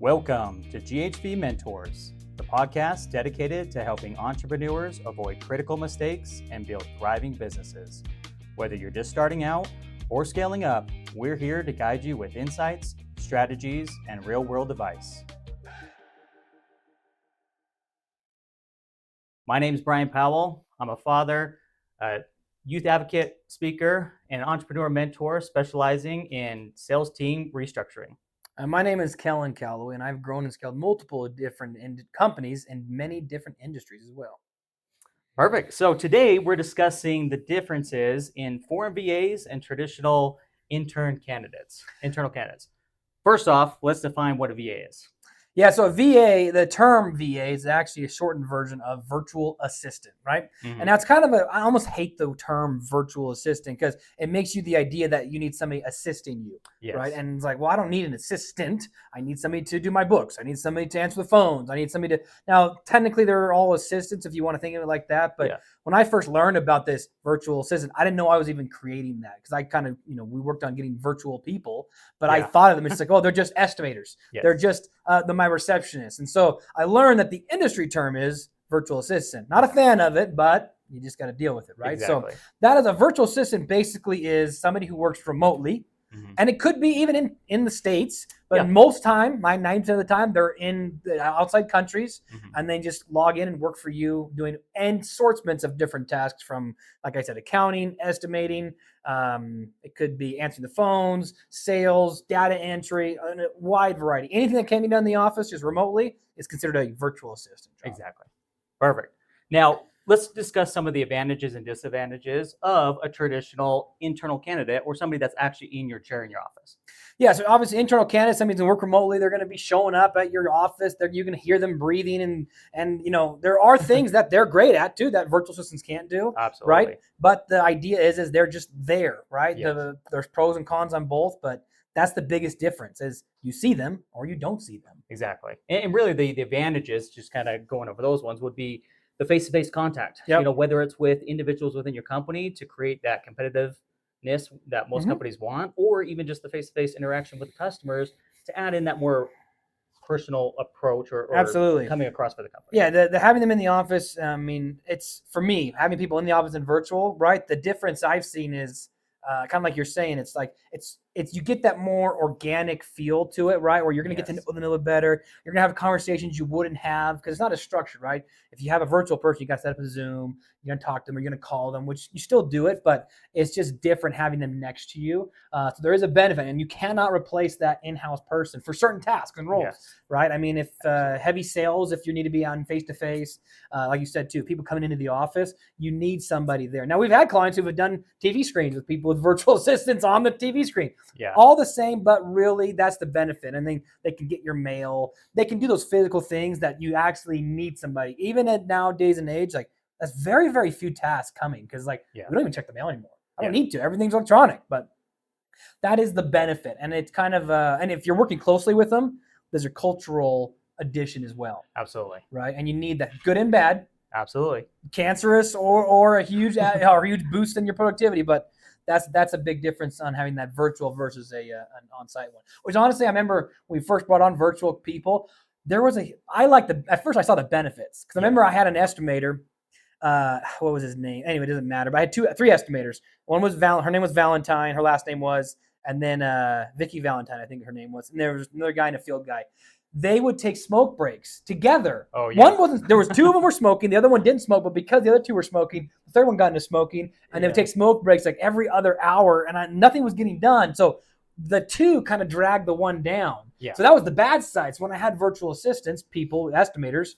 Welcome to GHV Mentors, the podcast dedicated to helping entrepreneurs avoid critical mistakes and build thriving businesses. Whether you're just starting out or scaling up, we're here to guide you with insights, strategies, and real-world advice. My name is Brian Powell. I'm a father, a youth advocate, speaker, and entrepreneur mentor specializing in sales team restructuring. My name is Kellen Calloway, and I've grown and scaled multiple different companies in many different industries as well. Perfect. So today we're discussing the differences in foreign VAs and traditional internal candidates. First off, let's define what a VA is. Yeah, so a VA, the term VA is actually a shortened version of virtual assistant, right? And that's kind of I almost hate the term virtual assistant because it makes you the idea that you need somebody assisting you, right? And it's like, well, I don't need an assistant. I need somebody to do my books. I need somebody to answer the phones. I need somebody to, now technically they're all assistants if you want to think of it like that. But when I first learned about this virtual assistant, I didn't know I was even creating that because I kind of, we worked on getting virtual people, but I thought of them, it's like, oh, they're just estimators. They're just my receptionist. And so I learned that the industry term is virtual assistant. Not a fan of it, but you just got to deal with it, right? Exactly. So that is a virtual assistant basically is somebody who works remotely. And it could be even in the States, but most time, 90% of the time, they're in the outside countries and they just log in and work for you doing assortments of different tasks from, like I said, accounting, estimating. It could be answering the phones, sales, data entry, a wide variety. Anything that can be done in the office just remotely is considered a virtual assistant job. Exactly. Perfect. Now, let's discuss some of the advantages and disadvantages of a traditional internal candidate or somebody that's actually in your chair in your office. Yeah, so obviously internal candidates, somebody's going to work remotely. They're going to be showing up at your office. You're going to hear them breathing, and there are things that they're great at too that virtual assistants can't do. Absolutely. Right? But the idea is they're just there, right? Yes. There's pros and cons on both, but that's the biggest difference is you see them or you don't see them. Exactly. And really the advantages, just kind of going over those ones, would be the face-to-face contact. Whether it's with individuals within your company to create that competitiveness that most companies want, or even just the face-to-face interaction with the customers to add in that more personal approach or Absolutely coming across for the company. Yeah, the having them in the office, it's for me, having people in the office and virtual, right? The difference I've seen is kind of like you're saying, it's like it's you get that more organic feel to it, right? Where you're going to get to know them a little better. You're going to have conversations you wouldn't have because it's not as structured, right? If you have a virtual person, you got to set up a Zoom, you're going to talk to them, you're going to call them, which you still do it, but it's just different having them next to you. So there is a benefit, and you cannot replace that in-house person for certain tasks and roles, right? I mean, if heavy sales, if you need to be on face-to-face, like you said too, people coming into the office, you need somebody there. Now, we've had clients who have done TV screens with people with virtual assistants on the TV screen. All the same, but really that's the benefit. And they can get your mail. They can do those physical things that you actually need somebody. Even at nowadays and age, like that's very, very few tasks coming because we don't even check the mail anymore. I don't need to. Everything's electronic, but that is the benefit. And it's kind of, and if you're working closely with them, there's a cultural addition as well. Absolutely. Right. And you need that good and bad. Absolutely. Cancerous or a huge boost in your productivity, but that's a big difference on having that virtual versus an on-site one. Which honestly, I remember when we first brought on virtual people, at first I saw the benefits because I remember I had an estimator. What was his name? Anyway, it doesn't matter. But I had three estimators. One was her name was Valentine. Her last name was, and then Vicky Valentine, I think her name was. And there was another guy and a field guy. They would take smoke breaks together. Oh, yeah. One wasn't. There was two of them were smoking. The other one didn't smoke, but because the other two were smoking, the third one got into smoking, and they would take smoke breaks like every other hour, and nothing was getting done. So the two kind of dragged the one down. Yeah. So that was the bad side. So when I had virtual assistants, people, estimators,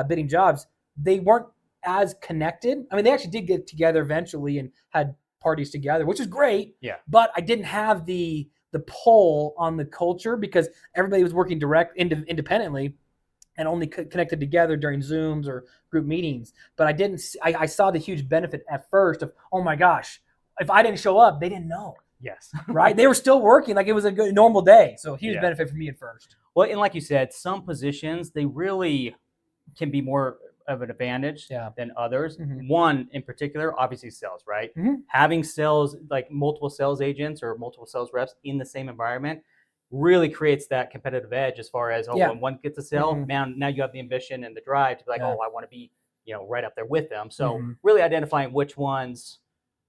bidding jobs, they weren't as connected. I mean, they actually did get together eventually and had parties together, which is great. Yeah. But I didn't have the pull on the culture because everybody was working independently and only connected together during Zooms or group meetings. But I saw the huge benefit at first of, oh my gosh, if I didn't show up, they didn't know. Yes. Right? They were still working like it was a good normal day. So huge benefit for me at first. Well, and like you said, some positions, they really can be more of an advantage than others. One in particular, obviously sales, right? Having sales, like multiple sales agents or multiple sales reps in the same environment really creates that competitive edge as far as, Yeah. when one gets a sale, Mhm. man, now you have the ambition and the drive to be like, Yeah. I want to be, right up there with them. So Mhm. really identifying which ones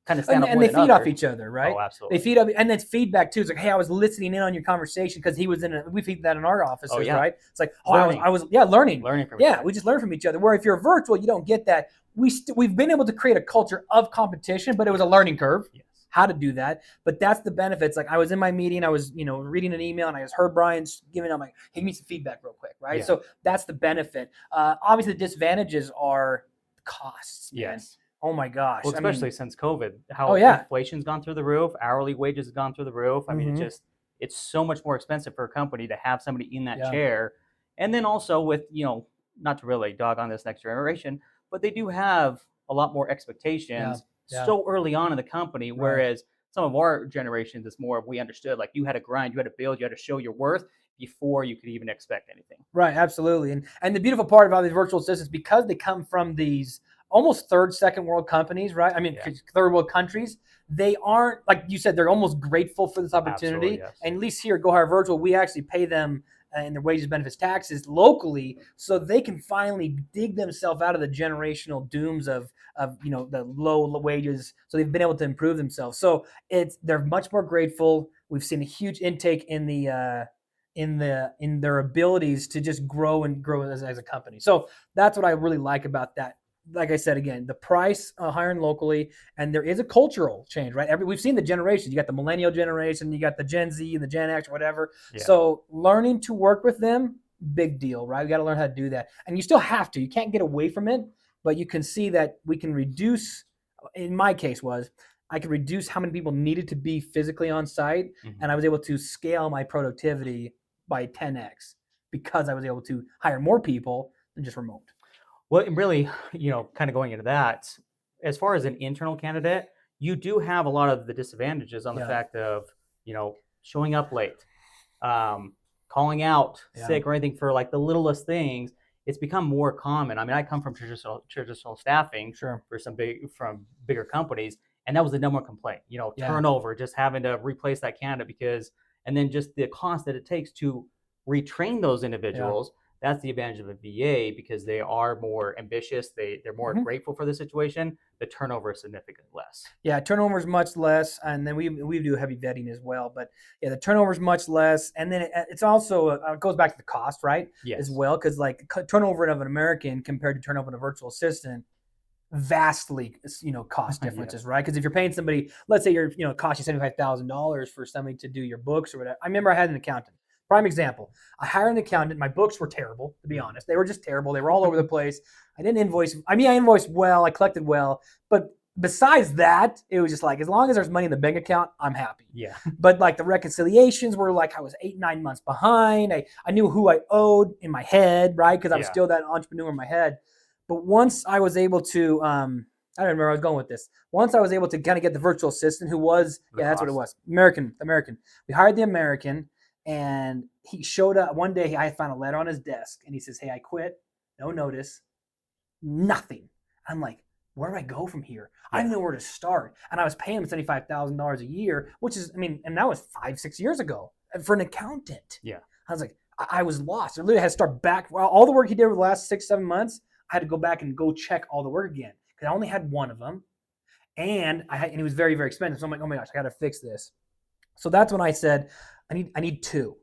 kind of stand out And more they than feed off others. each other, right? Oh, They absolutely. feed up, and it's feedback too. It's like, hey, I was listening in on your conversation because he was we feed that in our offices, Oh, yeah. right? It's like, Learning. I was learning. Learning from each Yeah, other. we just learn from each other. Where if you're virtual, you don't get that. We've been able to create a culture of competition, but it was a learning curve. Yes. How to do that, but that's the benefits. Like I was in my meeting, I was reading an email, and I just heard Brian's giving. I'm like, hey, give me some feedback real quick, right? Yeah. So that's the benefit. Obviously, the disadvantages are costs. Man. Yes. Oh my gosh. Well, especially since COVID, how Oh, yeah. inflation's gone through the roof, hourly wages have gone through the roof. I mean, it's so much more expensive for a company to have somebody in that Yeah. chair. And then also with, not to really dog on this next generation, but they do have a lot more expectations Yeah. so early on in the company, whereas some of our generations, it's more of we understood, like you had to grind, you had to build, you had to show your worth before you could even expect anything. Right, absolutely. And the beautiful part about these virtual assistants, because they come from these almost third, second world companies, right? I mean, third world countries, they aren't, like you said, they're almost grateful for this opportunity. Absolutely, yes. And at least here at Go Hire Virtual, we actually pay them in their wages, benefits, taxes locally, so they can finally dig themselves out of the generational dooms of the low wages. So they've been able to improve themselves. So they're much more grateful. We've seen a huge intake in their abilities to just grow as a company. So that's what I really like about that. Like I said, again, the price, hiring locally, and there is a cultural change, right? We've seen the generations. You got the millennial generation, you got the Gen Z and the Gen X or whatever. Yeah. So learning to work with them, big deal, right? We got to learn how to do that. And you still have to. You can't get away from it, but you can see that we can reduce, in my case I could reduce how many people needed to be physically on site, and I was able to scale my productivity by 10x because I was able to hire more people than just remote. Well, and really, kind of going into that, as far as an internal candidate, you do have a lot of the disadvantages on the fact of, showing up late, calling out sick or anything for like the littlest things. It's become more common. I mean, I come from traditional staffing from bigger companies, and that was the number one complaint. Turnover, just having to replace that candidate and then just the cost that it takes to retrain those individuals. That's the advantage of a VA because they are more ambitious. They're more grateful for the situation. The turnover is significantly less. Yeah, turnover is much less, and then we do heavy vetting as well. But yeah, the turnover is much less, and then it's also it goes back to the cost, right? Yes. As well, because like turnover of an American compared to turnover of a virtual assistant, vastly cost differences, right? Because if you're paying somebody, let's say you're cost you $75,000 for somebody to do your books or whatever. I remember I had an accountant. Prime example. I hired an accountant. My books were terrible, to be honest. They were just terrible. They were all over the place. I didn't invoice. I invoiced well. I collected well. But besides that, it was just like, as long as there's money in the bank account, I'm happy. Yeah. But like the reconciliations were like, I was 8-9 months behind. I knew who I owed in my head, right? Because I was still that entrepreneur in my head. But once I was able to, I don't remember where I was going with this. Once I was able to kind of get the virtual assistant who was, that's what it was. American. We hired the American. And he showed up one day. I found a letter on his desk, and he says, "Hey, I quit. No notice, nothing." I'm like, "Where do I go from here? I didn't know where to start." And I was paying him $75,000 a year, which is, and that was 5-6 years ago for an accountant. Yeah, I was like, I was lost. I literally had to start back. Well, all the work he did over the last 6-7 months, I had to go back and go check all the work again because I only had one of them, and he was very, very expensive. So I'm like, "Oh my gosh, I got to fix this." So that's when I said, I need two.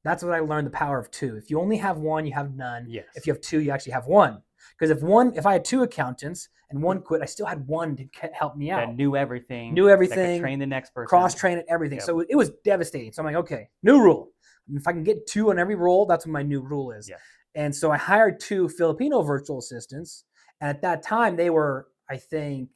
That's what I learned, the power of two. If you only have one, you have none. Yes. If you have two, you actually have one. Because if I had two accountants and one quit, I still had one to help me out. That knew everything. That could train the next person. Cross-train it, everything. Yep. So it was devastating. So I'm like, okay, new rule. If I can get two on every role, that's what my new rule is. Yeah. And so I hired 2 Filipino virtual assistants. And at that time, they were, I think,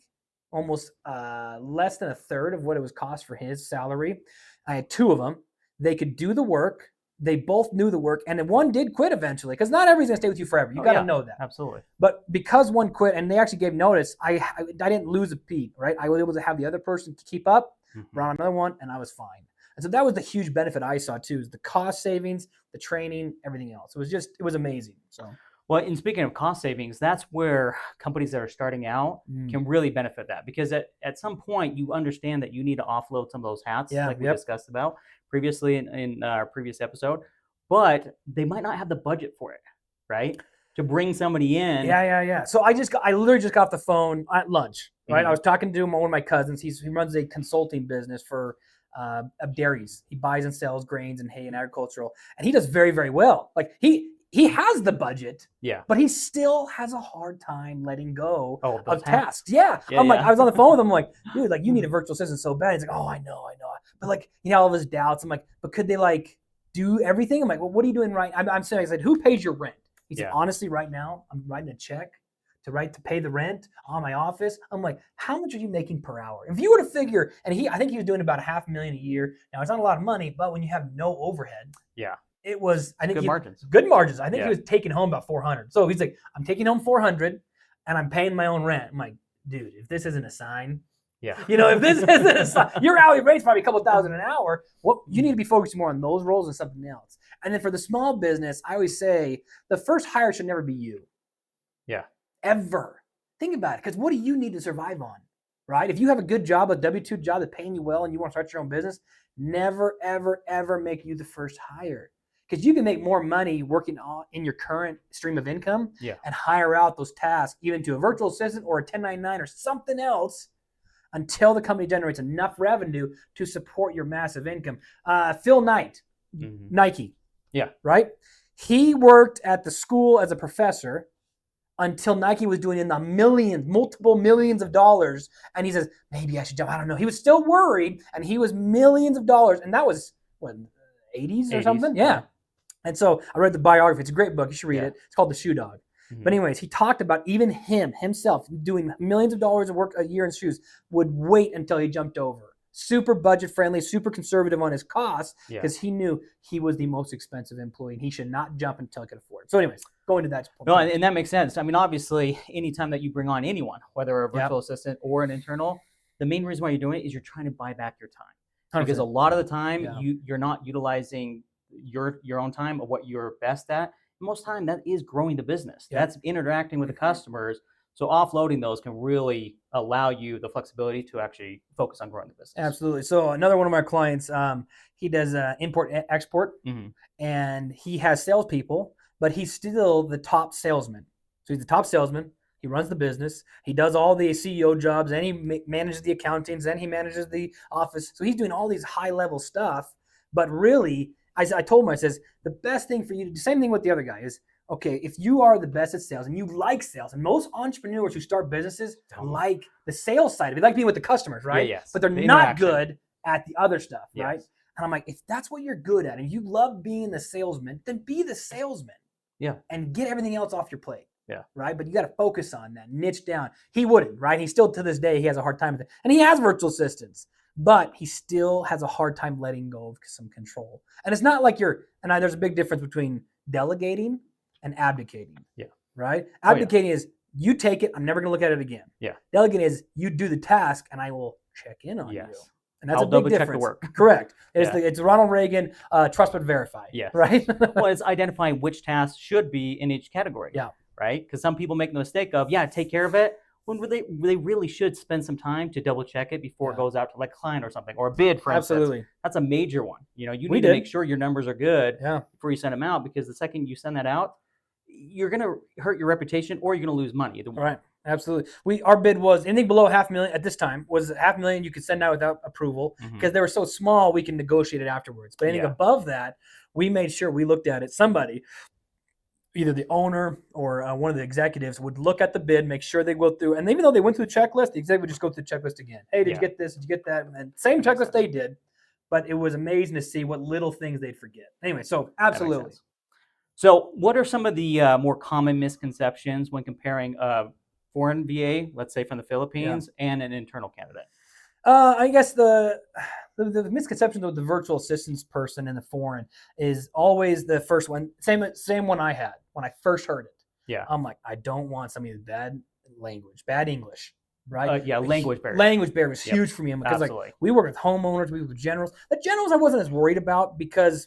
almost less than a third of what it was cost for his salary. I had 2 of them. They could do the work. They both knew the work. And then one did quit eventually because not everybody's going to stay with you forever. You got to know that. Absolutely. But because one quit and they actually gave notice, I didn't lose a beat, right? I was able to have the other person to keep up, brought on another one, and I was fine. And so that was the huge benefit I saw too, is the cost savings, the training, everything else. It was amazing. So. Well, and speaking of cost savings, that's where companies that are starting out can really benefit that, because at some point you understand that you need to offload some of those hats, like we discussed about previously in our previous episode, but they might not have the budget for it, right? To bring somebody in. Yeah. So I literally just got off the phone at lunch, right? I was talking to one of my cousins. He runs a consulting business for dairies. He buys and sells grains and hay and agricultural, and he does very, very well. Like he has the budget, but he still has a hard time letting go of tasks. I'm like, I was on the phone with him, I'm like, dude, like you need a virtual assistant so bad. He's like, oh, I know. But like, all of his doubts. I'm like, but could they like do everything? I'm like, well, what are you doing right? I'm saying, I said, who pays your rent? He said, honestly, right now, I'm writing a check to pay the rent on my office. I'm like, how much are you making per hour? If you were to figure, and I think he was doing about $500,000 a year. Now, it's not a lot of money, but when you have no overhead, it was, I think, good margins. I think he was taking home about 400. So he's like, I'm taking home 400 and I'm paying my own rent. I'm like, dude, if this isn't a sign, if this isn't a sign, your hourly rate's probably a couple thousand an hour. Well, you need to be focusing more on those roles and something else. And then for the small business, I always say the first hire should never be you. Ever. Think about it. Because what do you need to survive on? Right? If you have a good job, a W-2 job that's paying you well and you want to start your own business, never, ever, ever make you the first hire. Because you can make more money working in your current stream of income and hire out those tasks even to a virtual assistant or a 1099 or something else until the company generates enough revenue to support your massive income. Phil Knight, Nike. Right? He worked at the school as a professor until Nike was doing in the millions, multiple millions of dollars. And he says, maybe I should jump. I don't know. He was still worried, and he was millions of dollars. And that was, what, 80s or something? Yeah. And so I read the biography. It's a great book. You should read it. It's called The Shoe Dog. But anyways, he talked about even himself, doing millions of dollars of work a year in shoes, would wait until he jumped over. Super budget friendly, super conservative on his costs, because he knew he was the most expensive employee and he should not jump until he could afford it. So anyways, going to that point. No, and that makes sense. I mean, obviously, anytime that you bring on anyone, whether a virtual assistant or an internal, the main reason why you're doing it is you're trying to buy back your time. 100%. Because a lot of the time you're not utilizing your own time of what you're best at. Most time that is growing the business. That's interacting with the customers. So offloading those can really allow you the flexibility to actually focus on growing the business. Absolutely. So another one of my clients, he does import export, and he has salespeople, but he's still the top salesman. So he's the top salesman. He runs the business. He does all the CEO jobs, and he manages the accountings, and he manages the office. So he's doing all these high level stuff. But really, I told him, I says, the best thing for you to do, same thing with the other guy, is, okay, if you are the best at sales and you like sales, and most entrepreneurs who start businesses like the sales side of it, like being with the customers, right? But they're not good at the other stuff, right? And I'm like, if that's what you're good at and you love being the salesman, then be the salesman. And get everything else off your plate. Right? But you got to focus on that, niche down. He wouldn't, right? He still, to this day, he has a hard time with it. And he has virtual assistants, but he still has a hard time letting go of some control. And it's not like there's a big difference between delegating and abdicating. Right? Abdicating is you take it, I'm never going to look at it again. Delegating is you do the task and I will check in on you. And that's a big difference. Check the work. Correct. It's Ronald Reagan, trust but verify. Right? Well, it's identifying which tasks should be in each category. Right? Because some people make the mistake of, take care of it, when they really should spend some time to double check it before it goes out to like a client or something, or a bid, for instance. That's a major one. You need to make sure your numbers are good before you send them out, because the second you send that out, you're going to hurt your reputation or you're going to lose money. Either one. Right. Absolutely. Our bid was anything below $500,000 at this time was $500,000 you could send out without approval, because they were so small we can negotiate it afterwards. But anything above that, we made sure we looked at it. Somebody, either the owner or one of the executives, would look at the bid, make sure they go through. And even though they went through the checklist, the executive would just go through the checklist again. Hey, did you get this? Did you get that? And same checklist they did. But it was amazing to see what little things they'd forget. Anyway, so absolutely. So what are some of the more common misconceptions when comparing a foreign VA, let's say from the Philippines, and an internal candidate? I guess the misconception with the virtual assistance person in the foreign is always the first one. Same one I had when I first heard it. I'm like, I don't want somebody with bad language, bad English. Right? Language barrier. Language barrier was huge for me, because we work with homeowners, we work with generals. The generals I wasn't as worried about, because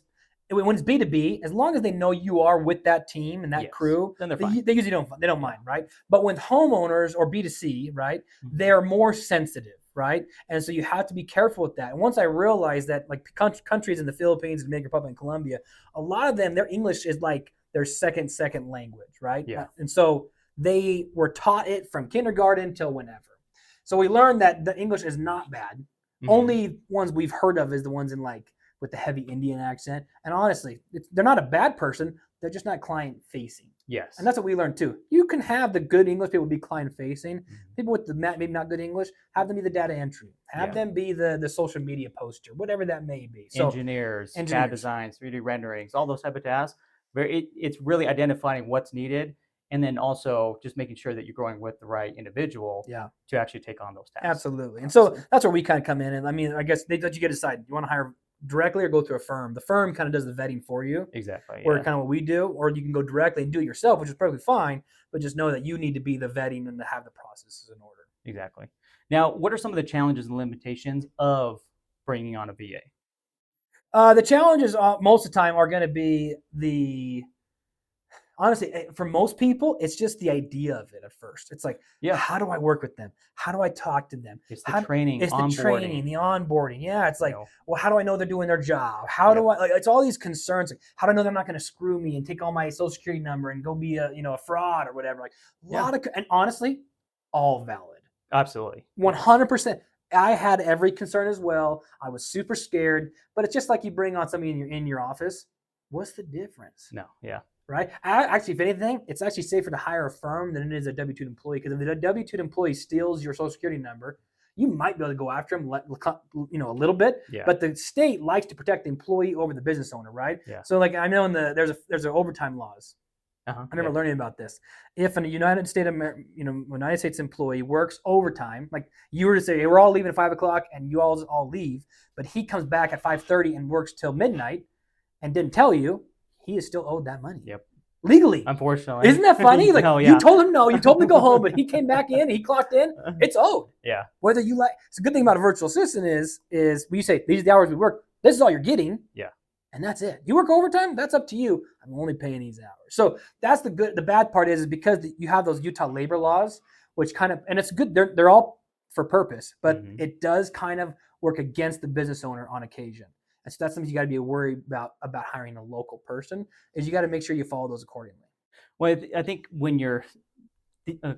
when it's B2B, as long as they know you are with that team and that Yes. crew, Then they're they, fine. they usually don't mind, right? But with homeowners or B2C, right, they're more sensitive, right? And so you have to be careful with that. And once I realized that, like countries in the Philippines, Dominican Republic, and Colombia, a lot of them, their English is like their second language, right? Yeah. And so they were taught it from kindergarten till whenever. So we learned that the English is not bad. Only ones we've heard of is the ones in like with the heavy Indian accent. And honestly, they're not a bad person. They're just not client facing. Yes. And that's what we learned too. You can have the good English people be client facing. People with the maybe not good English, have them be the data entry. Have them be the social media poster, whatever that may be. So engineers, CAD designs, 3D renderings, all those type of tasks. It's really identifying what's needed, and then also just making sure that you're going with the right individual to actually take on those tasks. Absolutely. And so that's where we kind of come in. And I mean, I guess you get to decide, you want to hire directly or go through a firm. The firm kind of does the vetting for you. Exactly. Or kind of what we do, or you can go directly and do it yourself, which is perfectly fine, but just know that you need to be the vetting and to have the processes in order. Exactly. Now, what are some of the challenges and limitations of bringing on a VA? The challenges most of the time are going to be honestly, for most people, it's just the idea of it at first. It's like, how do I work with them? How do I talk to them? It's the training, it's the onboarding. Yeah, it's like, well, how do I know they're doing their job? How do I? Like, it's all these concerns. Like, how do I know they're not going to screw me and take all my social security number and go be a fraud or whatever? Like a lot of, and honestly, all valid. Absolutely. 100%. I had every concern as well. I was super scared, but it's just like you bring on somebody in your office. What's the difference? No. Yeah. Right? Actually, if anything, it's actually safer to hire a firm than it is a W-2 employee, because if the W-2 employee steals your social security number, you might be able to go after him, a little bit. Yeah. But the state likes to protect the employee over the business owner, right? Yeah. So, like, I know there's overtime laws. I remember learning about this. If a United States employee works overtime, like you were to say, hey, we're all leaving at 5:00 and you all leave, but he comes back at 5:30 and works till midnight and didn't tell you, he is still owed that money. Yep. Legally. Unfortunately. Isn't that funny? Like, you told him no, you told him to go home, but he came back in, he clocked in, it's owed. Yeah. Whether you like, it's a good thing about a virtual assistant is when you say, these are the hours we work, this is all you're getting. Yeah. And that's it. You work overtime, that's up to you. I'm only paying these hours. So that's the bad part is because you have those Utah labor laws, which kind of, and it's good, they're all for purpose, but it does kind of work against the business owner on occasion. And so that's something you got to be worried about hiring a local person, is you got to make sure you follow those accordingly. Well, I think when you're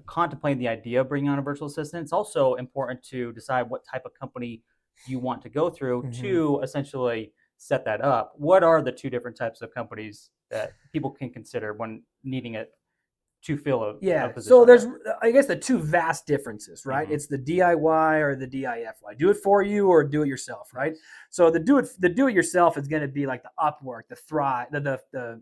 contemplating the idea of bringing on a virtual assistant, it's also important to decide what type of company you want to go through to essentially set that up. What are the two different types of companies that people can consider when needing it to fill a position? So there's, I guess, the two vast differences, right? It's the DIY or the DIFY. Do it for you or do it yourself, right? So the do it yourself is going to be like the Upwork, the Thrive, the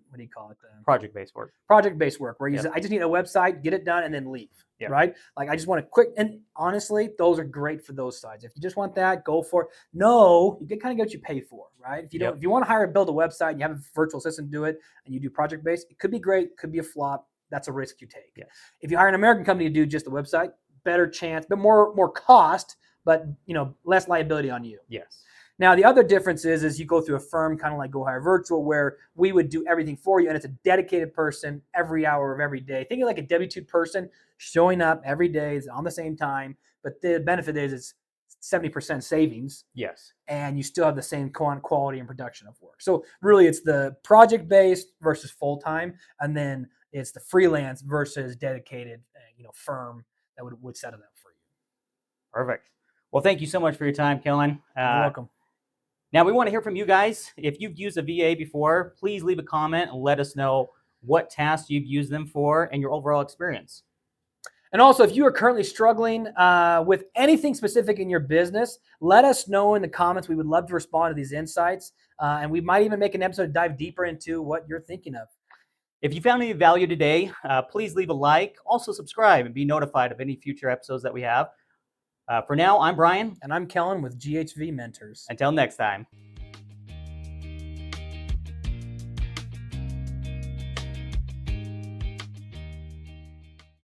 what do you call it? The project-based work. Project-based work, where you say, I just need a website, get it done, and then leave, right? Like, I just want a quick, and honestly, those are great for those sides. If you just want that, go for it. No, you kind of get what you pay for, right? If you don't, if you want to build a website and you have a virtual assistant do it, and you do project-based, it could be great, could be a flop. That's a risk you take. Yes. If you hire an American company to do just the website, better chance, but more cost, but less liability on you. Yes. Now the other difference is you go through a firm, kind of like Go Hire Virtual, where we would do everything for you, and it's a dedicated person every hour of every day. Think of like a W-2 person showing up every day on the same time, but the benefit is it's 70% savings. Yes. And you still have the same quality and production of work. So really it's the project-based versus full-time, and then it's the freelance versus dedicated, firm that would set it up for you. Perfect. Well, thank you so much for your time, Kellen. You're welcome. Now, we want to hear from you guys. If you've used a VA before, please leave a comment and let us know what tasks you've used them for and your overall experience. And also, if you are currently struggling with anything specific in your business, let us know in the comments. We would love to respond to these insights. And we might even make an episode to dive deeper into what you're thinking of. If you found any value today, please leave a like. Also subscribe and be notified of any future episodes that we have. For now, I'm Brian. And I'm Kellen with GHV Mentors. Until next time.